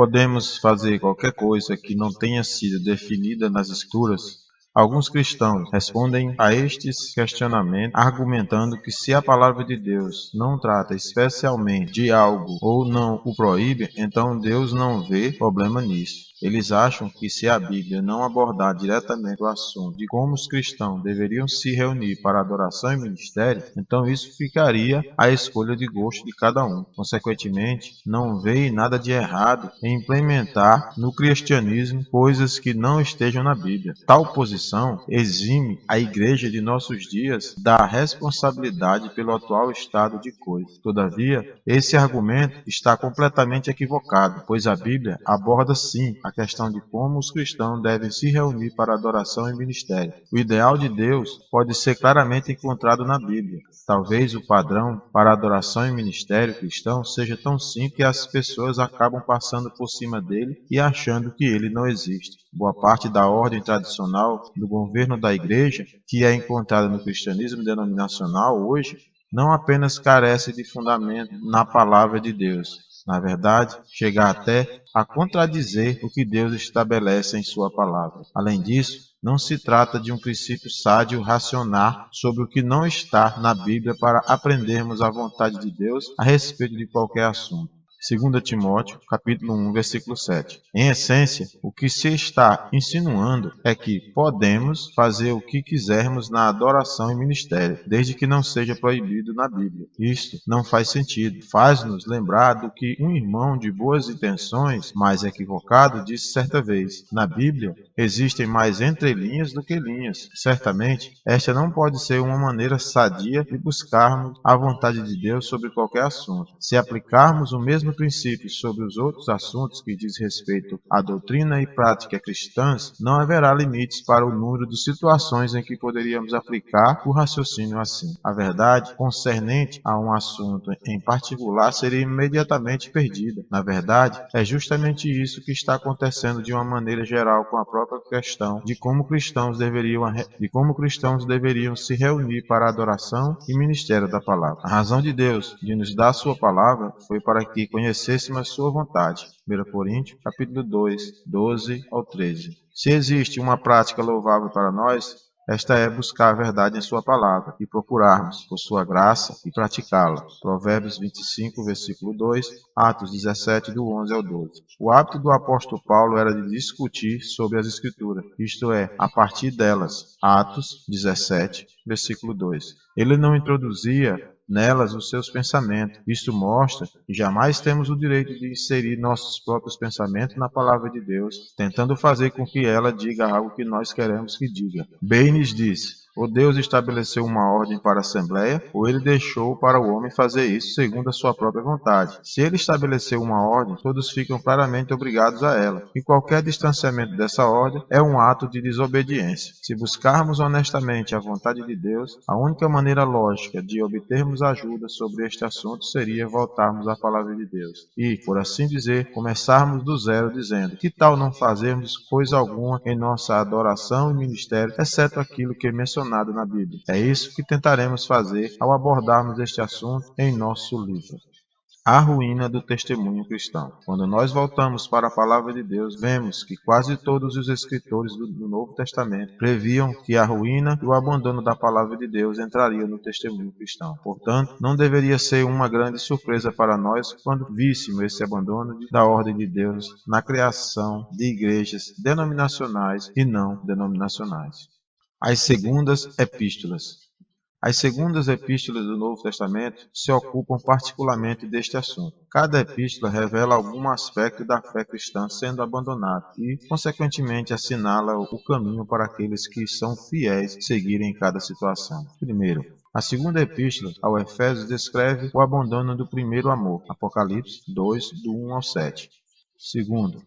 podemos fazer qualquer coisa que não tenha sido definida nas Escrituras? Alguns cristãos respondem a estes questionamentos argumentando que se a palavra de Deus não trata especialmente de algo ou não o proíbe, então Deus não vê problema nisso. Eles acham que se a Bíblia não abordar diretamente o assunto de como os cristãos deveriam se reunir para adoração e ministério, então isso ficaria à escolha de gosto de cada um. Consequentemente, não veem nada de errado em implementar no cristianismo coisas que não estejam na Bíblia. Tal posição exime a igreja de nossos dias da responsabilidade pelo atual estado de coisas. Todavia, esse argumento está completamente equivocado, pois a Bíblia aborda sim a questão de como os cristãos devem se reunir para adoração e ministério. O ideal de Deus pode ser claramente encontrado na Bíblia. Talvez o padrão para adoração e ministério cristão seja tão simples que as pessoas acabam passando por cima dele e achando que ele não existe. Boa parte da ordem tradicional do governo da igreja, que é encontrada no cristianismo denominacional hoje, não apenas carece de fundamento na palavra de Deus, na verdade, chega até a contradizer o que Deus estabelece em sua palavra. Além disso, não se trata de um princípio sádio racionar sobre o que não está na Bíblia para aprendermos a vontade de Deus a respeito de qualquer assunto. 2 Timóteo, capítulo 1, versículo 7. Em essência, o que se está insinuando é que podemos fazer o que quisermos na adoração e ministério, desde que não seja proibido na Bíblia. Isto não faz sentido. Faz-nos lembrar do que um irmão de boas intenções, mas equivocado, disse certa vez. Na Bíblia, existem mais entrelinhas do que linhas. Certamente, esta não pode ser uma maneira sadia de buscarmos a vontade de Deus sobre qualquer assunto. Se aplicarmos o mesmo princípio sobre os outros assuntos que diz respeito à doutrina e prática cristãs, não haverá limites para o número de situações em que poderíamos aplicar o raciocínio assim. A verdade concernente a um assunto em particular seria imediatamente perdida. Na verdade, é justamente isso que está acontecendo de uma maneira geral com a própria questão de como cristãos deveriam se reunir para a adoração e ministério da palavra. A razão de Deus de nos dar sua palavra foi para que conhecêssemos a sua vontade. 1 Coríntios, capítulo 2, 12 ao 13. Se existe uma prática louvável para nós, esta é buscar a verdade em sua palavra e procurarmos, por sua graça, e praticá-la. Provérbios 25, versículo 2, Atos 17, do 11 ao 12. O hábito do apóstolo Paulo era de discutir sobre as Escrituras, isto é, a partir delas. Atos 17, versículo 2. Ele não introduzia nelas os seus pensamentos. Isto mostra que jamais temos o direito de inserir nossos próprios pensamentos na palavra de Deus, tentando fazer com que ela diga algo que nós queremos que diga. Baynes disse: ou Deus estabeleceu uma ordem para a Assembleia, ou ele deixou para o homem fazer isso segundo a sua própria vontade. Se ele estabeleceu uma ordem, todos ficam claramente obrigados a ela, e qualquer distanciamento dessa ordem é um ato de desobediência. Se buscarmos honestamente a vontade de Deus, a única maneira lógica de obtermos ajuda sobre este assunto seria voltarmos à palavra de Deus e, por assim dizer, começarmos do zero dizendo: que tal não fazermos coisa alguma em nossa adoração e ministério, exceto aquilo que mencionamos na Bíblia? É isso que tentaremos fazer ao abordarmos este assunto em nosso livro. A ruína do testemunho cristão. Quando nós voltamos para a palavra de Deus, vemos que quase todos os escritores do Novo Testamento previam que a ruína e o abandono da palavra de Deus entrariam no testemunho cristão. Portanto, não deveria ser uma grande surpresa para nós quando víssemos esse abandono da ordem de Deus na criação de igrejas denominacionais e não denominacionais. As segundas epístolas. As segundas epístolas do Novo Testamento se ocupam particularmente deste assunto. Cada epístola revela algum aspecto da fé cristã sendo abandonado e, consequentemente, assinala o caminho para aqueles que são fiéis seguirem em cada situação. Primeiro, a segunda epístola ao Efésios descreve o abandono do primeiro amor. Apocalipse 2, do 1 ao 7. Segundo,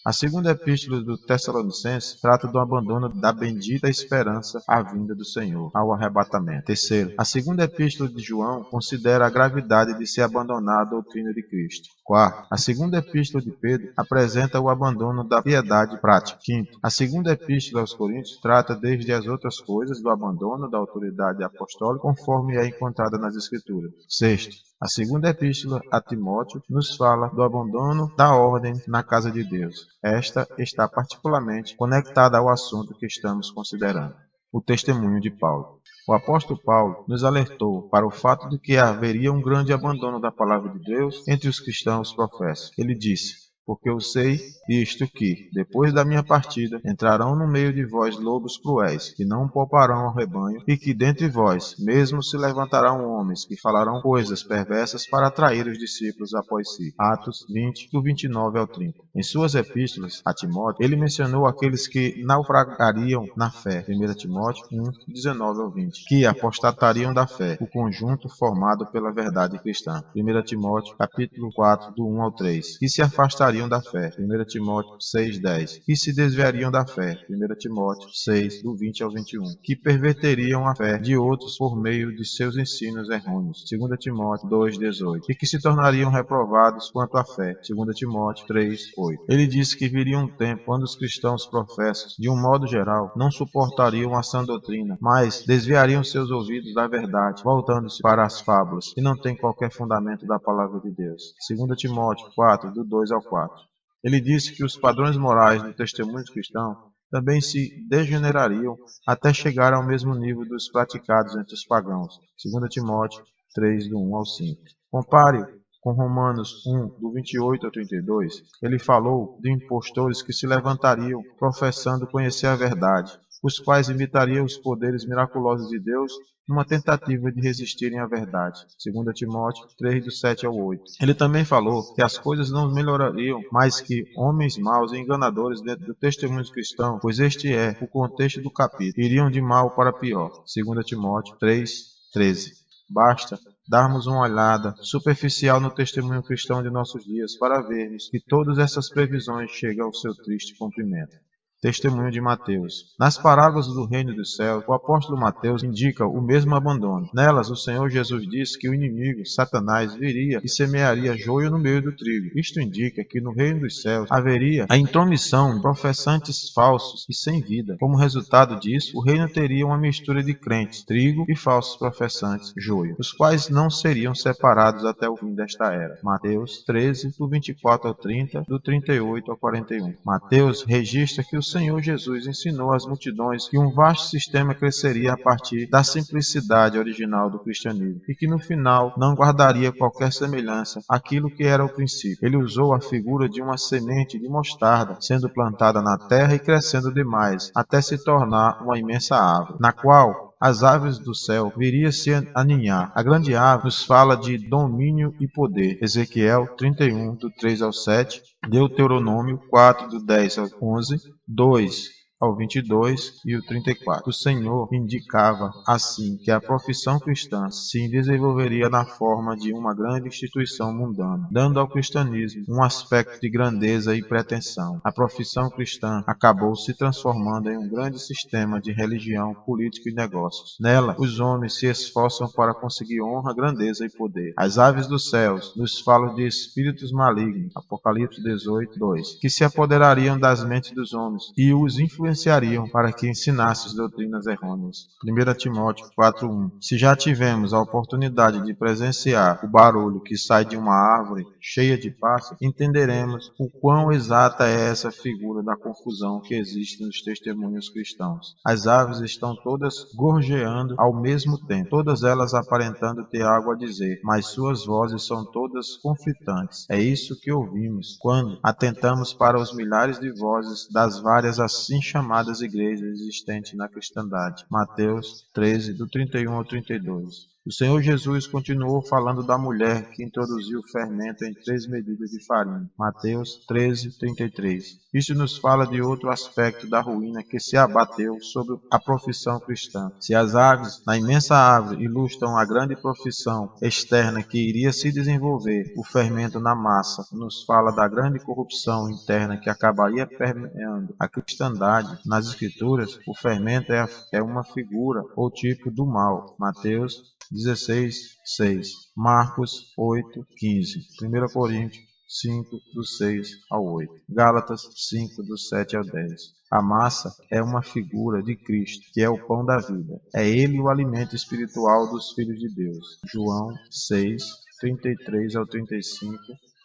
a segunda epístola do Tessalonicenses trata do abandono da bendita esperança à vinda do Senhor, ao arrebatamento. Terceiro, a segunda epístola de João considera a gravidade de se abandonar a doutrina de Cristo. Quarto, a segunda epístola de Pedro apresenta o abandono da piedade prática. Quinto, a segunda epístola aos Coríntios trata desde as outras coisas do abandono da autoridade apostólica conforme é encontrada nas Escrituras. Sexto, a segunda epístola a Timóteo nos fala do abandono da ordem na casa de Deus. Esta está particularmente conectada ao assunto que estamos considerando, o testemunho de Paulo. O apóstolo Paulo nos alertou para o fato de que haveria um grande abandono da palavra de Deus entre os cristãos professos. Ele disse: porque eu sei isto que, depois da minha partida, entrarão no meio de vós lobos cruéis, que não pouparão ao rebanho, e que dentre vós mesmo se levantarão homens que falarão coisas perversas para atrair os discípulos após si. Atos 20, do 29 ao 30. Em suas epístolas a Timóteo, ele mencionou aqueles que naufragariam na fé. 1 Timóteo 1, 19 ao 20. Que apostatariam da fé, o conjunto formado pela verdade cristã. 1 Timóteo capítulo 4, do 1 ao 3. Que se afastariam da fé, 1 Timóteo 6:10, que se desviariam da fé, 1 Timóteo 6, do 20 ao 21, que perverteriam a fé de outros por meio de seus ensinos errôneos, 2 Timóteo 2:18, e que se tornariam reprovados quanto à fé, 2 Timóteo 3:8. Ele disse que viria um tempo quando os cristãos professos, de um modo geral, não suportariam a sã doutrina, mas desviariam seus ouvidos da verdade, voltando-se para as fábulas, que não têm qualquer fundamento da palavra de Deus. 2 Timóteo 4, do 2 ao 4. Ele disse que os padrões morais do testemunho cristão também se degenerariam até chegar ao mesmo nível dos praticados entre os pagãos. 2 Timóteo 3, do 1 ao 5. Compare com Romanos 1, do 28 ao 32. Ele falou de impostores que se levantariam professando conhecer a verdade, os quais imitariam os poderes miraculosos de Deus numa tentativa de resistirem à verdade. 2 Timóteo 3, do 7 ao 8. Ele também falou que as coisas não melhorariam mais que homens maus e enganadores dentro do testemunho cristão, pois este é o contexto do capítulo. Iriam de mal para pior. 2 Timóteo 3, 13. Basta darmos uma olhada superficial no testemunho cristão de nossos dias para vermos que todas essas previsões chegam ao seu triste cumprimento. Testemunho de Mateus. Nas parábolas do reino dos céus, o apóstolo Mateus indica o mesmo abandono. Nelas, o Senhor Jesus diz que o inimigo, Satanás, viria e semearia joio no meio do trigo. Isto indica que no reino dos céus haveria a intromissão de professantes falsos e sem vida. Como resultado disso, o reino teria uma mistura de crentes, trigo, e falsos professantes, joio, os quais não seriam separados até o fim desta era. Mateus 13, do 24 ao 30, do 38 ao 41. Mateus registra que o Senhor Jesus ensinou às multidões que um vasto sistema cresceria a partir da simplicidade original do cristianismo e que no final não guardaria qualquer semelhança àquilo que era o princípio. Ele usou a figura de uma semente de mostarda sendo plantada na terra e crescendo demais até se tornar uma imensa árvore, na qual as aves do céu viriam se aninhar. A grande árvore nos fala de domínio e poder. Ezequiel 31, do 3 ao 7, Deuteronômio 4, do 10 ao 11, 2 ao 22 e o 34. O Senhor indicava assim que a profissão cristã se desenvolveria na forma de uma grande instituição mundana, dando ao cristianismo um aspecto de grandeza e pretensão. A profissão cristã acabou se transformando em um grande sistema de religião, política e negócios. Nela, os homens se esforçam para conseguir honra, grandeza e poder. As aves dos céus nos falam de espíritos malignos, Apocalipse 18, 2, que se apoderariam das mentes dos homens e os influenciariam para que ensinasse as doutrinas errôneas. 1 Timóteo 4:1. Se já tivemos a oportunidade de presenciar o barulho que sai de uma árvore cheia de pássaros, entenderemos o quão exata é essa figura da confusão que existe nos testemunhos cristãos. As aves estão todas gorjeando ao mesmo tempo, todas elas aparentando ter algo a dizer, mas suas vozes são todas conflitantes. É isso que ouvimos quando atentamos para os milhares de vozes das várias assim chamadas igrejas existentes na cristandade. Mateus 13, do 31 ao 32. O Senhor Jesus continuou falando da mulher que introduziu o fermento em 3 medidas de farinha. Mateus 13, 33. Isso nos fala de outro aspecto da ruína que se abateu sobre a profissão cristã. Se as aves na imensa árvore ilustram a grande profissão externa que iria se desenvolver, o fermento na massa nos fala da grande corrupção interna que acabaria permeando a cristandade. Nas Escrituras, o fermento é uma figura ou tipo do mal. Mateus 16, 6, Marcos 8, 15, 1 Coríntios 5, do 6 ao 8. Gálatas 5, do 7 ao 10. A massa é uma figura de Cristo, que é o pão da vida. É ele o alimento espiritual dos filhos de Deus. João 6, 33 ao 35.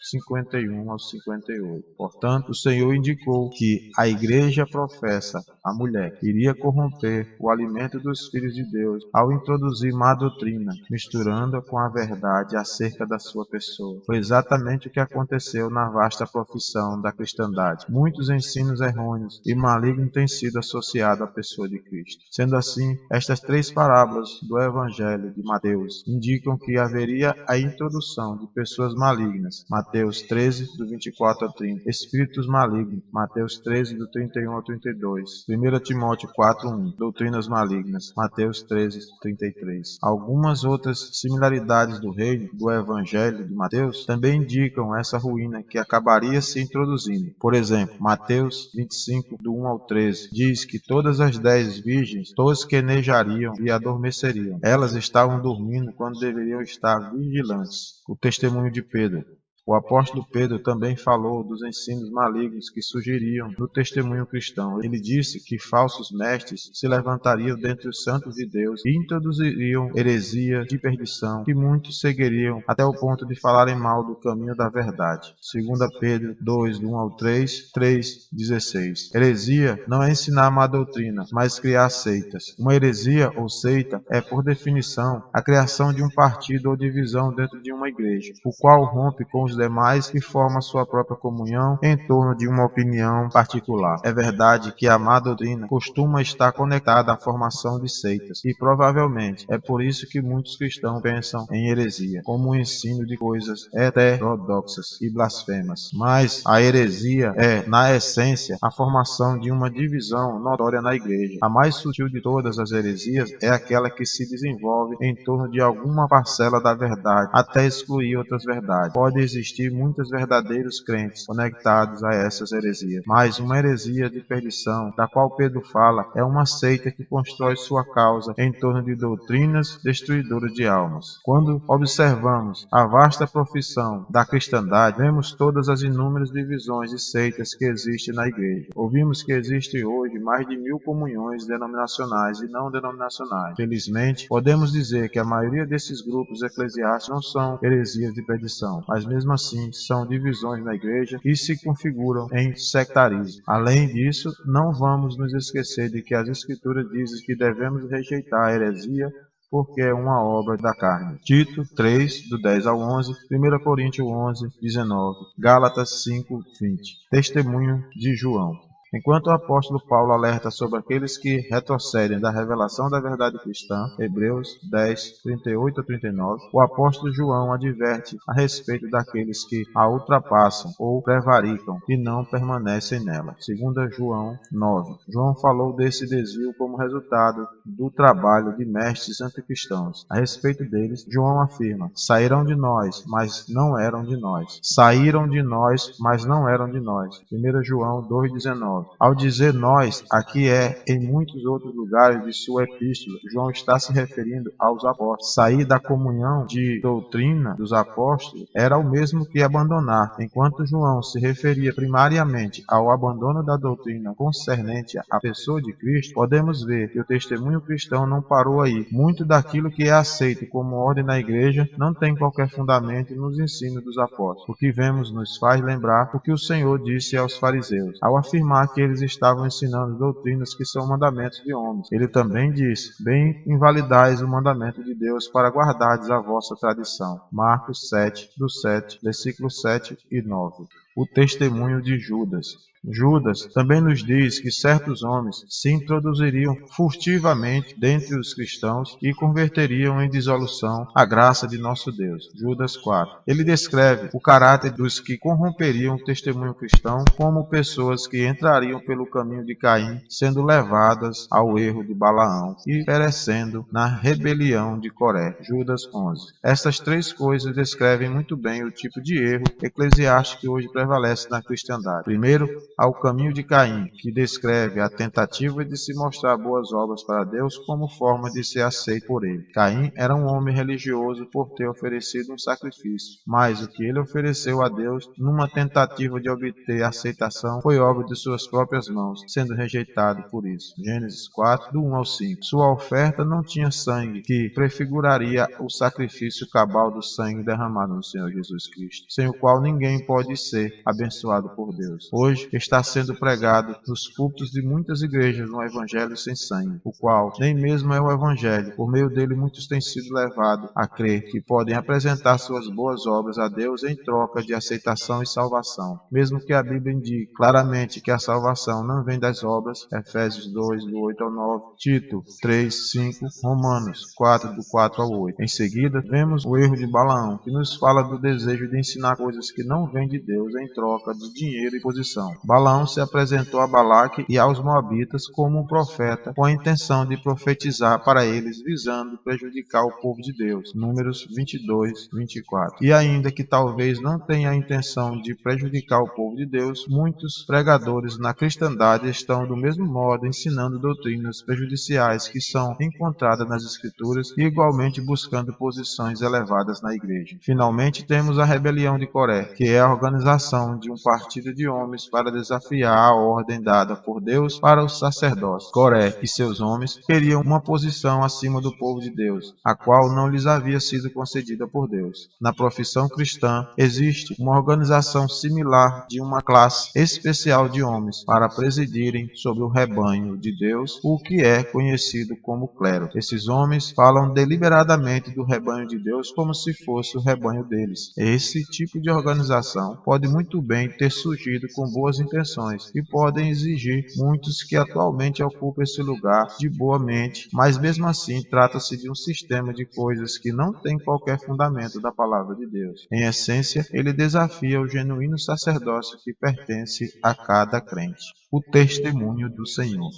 51 ao 58. Portanto, o Senhor indicou que a igreja professa, a mulher, iria corromper o alimento dos filhos de Deus ao introduzir má doutrina, misturando-a com a verdade acerca da sua pessoa. Foi exatamente o que aconteceu na vasta profissão da cristandade. Muitos ensinos errôneos e malignos têm sido associados à pessoa de Cristo. Sendo assim, estas 3 parábolas do Evangelho de Mateus indicam que haveria a introdução de pessoas malignas. Mateus 13, do 24 ao 30. Espíritos malignos. Mateus 13, do 31 ao 32. 1 Timóteo 4, 1. Doutrinas malignas. Mateus 13, 33. Algumas outras similaridades do reino do Evangelho de Mateus também indicam essa ruína que acabaria se introduzindo. Por exemplo, Mateus 25, do 1 ao 13, diz que todas as 10 virgens tosquenejariam e adormeceriam. Elas estavam dormindo quando deveriam estar vigilantes. O testemunho de Pedro. O apóstolo Pedro também falou dos ensinos malignos que surgiriam no testemunho cristão. Ele disse que falsos mestres se levantariam dentre os santos de Deus e introduziriam heresias de perdição, que muitos seguiriam até o ponto de falarem mal do caminho da verdade. 2 Pedro 2, do 1 ao 3, 3:16. Heresia não é ensinar má doutrina, mas criar seitas. Uma heresia ou seita é, por definição, a criação de um partido ou divisão dentro de uma igreja, o qual rompe com os demais e forma sua própria comunhão em torno de uma opinião particular. É verdade que a má doutrina costuma estar conectada à formação de seitas, e provavelmente é por isso que muitos cristãos pensam em heresia, como o ensino de coisas heterodoxas e blasfemas. Mas a heresia é, na essência, a formação de uma divisão notória na igreja. A mais sutil de todas as heresias é aquela que se desenvolve em torno de alguma parcela da verdade, até excluir outras verdades. Pode existir muitos verdadeiros crentes conectados a essas heresias, mas uma heresia de perdição, da qual Pedro fala, é uma seita que constrói sua causa em torno de doutrinas destruidoras de almas. Quando observamos a vasta profissão da cristandade, vemos todas as inúmeras divisões de seitas que existem na igreja. Ouvimos que existem hoje mais de 1000 comunhões denominacionais e não denominacionais. Felizmente, podemos dizer que a maioria desses grupos eclesiásticos não são heresias de perdição, mas mesmo assim são divisões na igreja e se configuram em sectarismo. Além disso, não vamos nos esquecer de que as escrituras dizem que devemos rejeitar a heresia porque é uma obra da carne. Tito 3, do 10 ao 11, 1 Coríntios 11, 19, Gálatas 5, 20. Testemunho de João. Enquanto o apóstolo Paulo alerta sobre aqueles que retrocedem da revelação da verdade cristã, Hebreus 10, 38 a 39, o apóstolo João adverte a respeito daqueles que a ultrapassam ou prevaricam e não permanecem nela. 2 João 9. João falou desse desvio como resultado do trabalho de mestres anticristãos. A respeito deles, João afirma: saíram de nós, mas não eram de nós. Saíram de nós, mas não eram de nós. 1 João 2,19. Ao dizer nós, aqui é em muitos outros lugares de sua epístola, João está se referindo aos apóstolos. Sair da comunhão de doutrina dos apóstolos era o mesmo que abandonar. Enquanto João se referia primariamente ao abandono da doutrina concernente à pessoa de Cristo, podemos ver que o testemunho cristão não parou aí. Muito daquilo que é aceito como ordem na igreja não tem qualquer fundamento nos ensinos dos apóstolos. O que vemos nos faz lembrar o que o Senhor disse aos fariseus, ao afirmar que eles estavam ensinando doutrinas que são mandamentos de homens. Ele também disse: bem invalidais o mandamento de Deus para guardardes a vossa tradição. Marcos 7, do 7, versículos 7 e 9. O testemunho de Judas. Judas também nos diz que certos homens se introduziriam furtivamente dentre os cristãos e converteriam em dissolução a graça de nosso Deus. Judas 4. Ele descreve o caráter dos que corromperiam o testemunho cristão como pessoas que entrariam pelo caminho de Caim, sendo levadas ao erro de Balaão e perecendo na rebelião de Coré. Judas 11. Estas 3 coisas descrevem muito bem o tipo de erro eclesiástico que hoje prevalece na cristandade. Primeiro, há o caminho de Caim, que descreve a tentativa de se mostrar boas obras para Deus como forma de ser aceito por ele. Caim era um homem religioso por ter oferecido um sacrifício, mas o que ele ofereceu a Deus numa tentativa de obter aceitação foi obra de suas próprias mãos, sendo rejeitado por isso. Gênesis 4, do 1 ao 5. Sua oferta não tinha sangue, que prefiguraria o sacrifício cabal do sangue derramado no Senhor Jesus Cristo, sem o qual ninguém pode ser abençoado por Deus. Hoje está sendo pregado nos púlpitos de muitas igrejas um evangelho sem sangue, o qual nem mesmo é o evangelho. Por meio dele muitos têm sido levados a crer que podem apresentar suas boas obras a Deus em troca de aceitação e salvação, mesmo que a Bíblia indique claramente que a salvação não vem das obras. Efésios 2, do 8 ao 9, Tito 3, 5, Romanos 4, do 4 ao 8. Em seguida, vemos o erro de Balaão, que nos fala do desejo de ensinar coisas que não vêm de Deus em troca de dinheiro e posição. Balaão se apresentou a Balaque e aos moabitas como um profeta com a intenção de profetizar para eles, visando prejudicar o povo de Deus. Números 22, 24. E ainda que talvez não tenha a intenção de prejudicar o povo de Deus, muitos pregadores na cristandade estão do mesmo modo ensinando doutrinas prejudiciais que são encontradas nas Escrituras e igualmente buscando posições elevadas na igreja. Finalmente, temos a rebelião de Coré, que é a organização de um partido de homens para desafiar a ordem dada por Deus para os sacerdócios. Coré e seus homens queriam uma posição acima do povo de Deus, a qual não lhes havia sido concedida por Deus. Na profissão cristã, existe uma organização similar de uma classe especial de homens para presidirem sobre o rebanho de Deus, o que é conhecido como clero. Esses homens falam deliberadamente do rebanho de Deus como se fosse o rebanho deles. Esse tipo de organização pode muito bem ter surgido com boas intenções e podem exigir muitos que atualmente ocupam esse lugar de boa mente, mas mesmo assim trata-se de um sistema de coisas que não tem qualquer fundamento da palavra de Deus. Em essência, ele desafia o genuíno sacerdócio que pertence a cada crente. O testemunho do Senhor.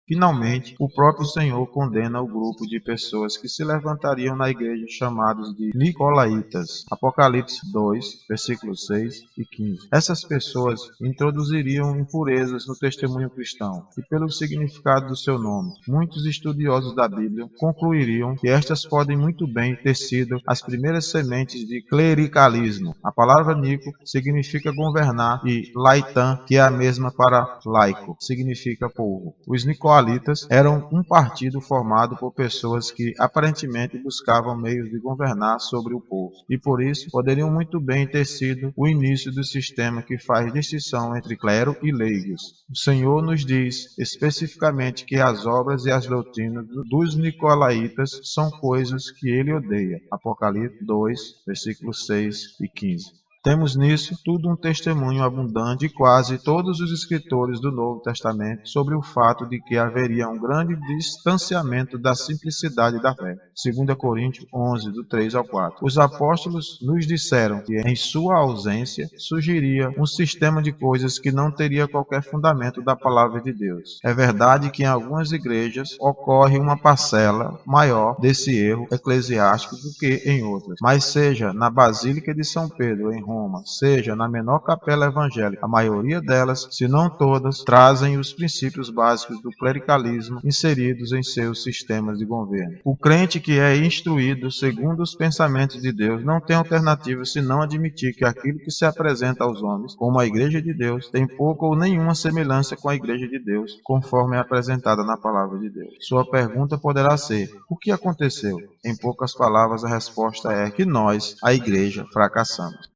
Finalmente, o próprio Senhor condena o grupo de pessoas que se levantariam na igreja chamados de Nicolaítas. Apocalipse 2, versículos 6 e 15. Essas pessoas introduziriam impurezas no testemunho cristão, e pelo significado do seu nome, muitos estudiosos da Bíblia concluiriam que estas podem muito bem ter sido as primeiras sementes de clericalismo. A palavra Nico significa governar e Laitã, que é a mesma para laico, significa povo. Os Nicolaítas eram um partido formado por pessoas que aparentemente buscavam meios de governar sobre o povo, e por isso poderiam muito bem ter sido o início do sistema que faz distinção entre clero e leigos. O Senhor nos diz especificamente que as obras e as doutrinas dos Nicolaítas são coisas que ele odeia. Apocalipse 2, versículos 6 e 15. Temos nisso tudo um testemunho abundante de quase todos os escritores do Novo Testamento sobre o fato de que haveria um grande distanciamento da simplicidade da fé. 2 Coríntios 11, do 3 ao 4. Os apóstolos nos disseram que, em sua ausência, surgiria um sistema de coisas que não teria qualquer fundamento da palavra de Deus. É verdade que em algumas igrejas ocorre uma parcela maior desse erro eclesiástico do que em outras, mas seja na Basílica de São Pedro, em Roma, seja na menor capela evangélica, a maioria delas, se não todas, trazem os princípios básicos do clericalismo inseridos em seus sistemas de governo. O crente que é instruído segundo os pensamentos de Deus não tem alternativa senão admitir que aquilo que se apresenta aos homens como a Igreja de Deus tem pouca ou nenhuma semelhança com a Igreja de Deus, conforme é apresentada na palavra de Deus. Sua pergunta poderá ser: o que aconteceu? Em poucas palavras, a resposta é que nós, a Igreja, fracassamos.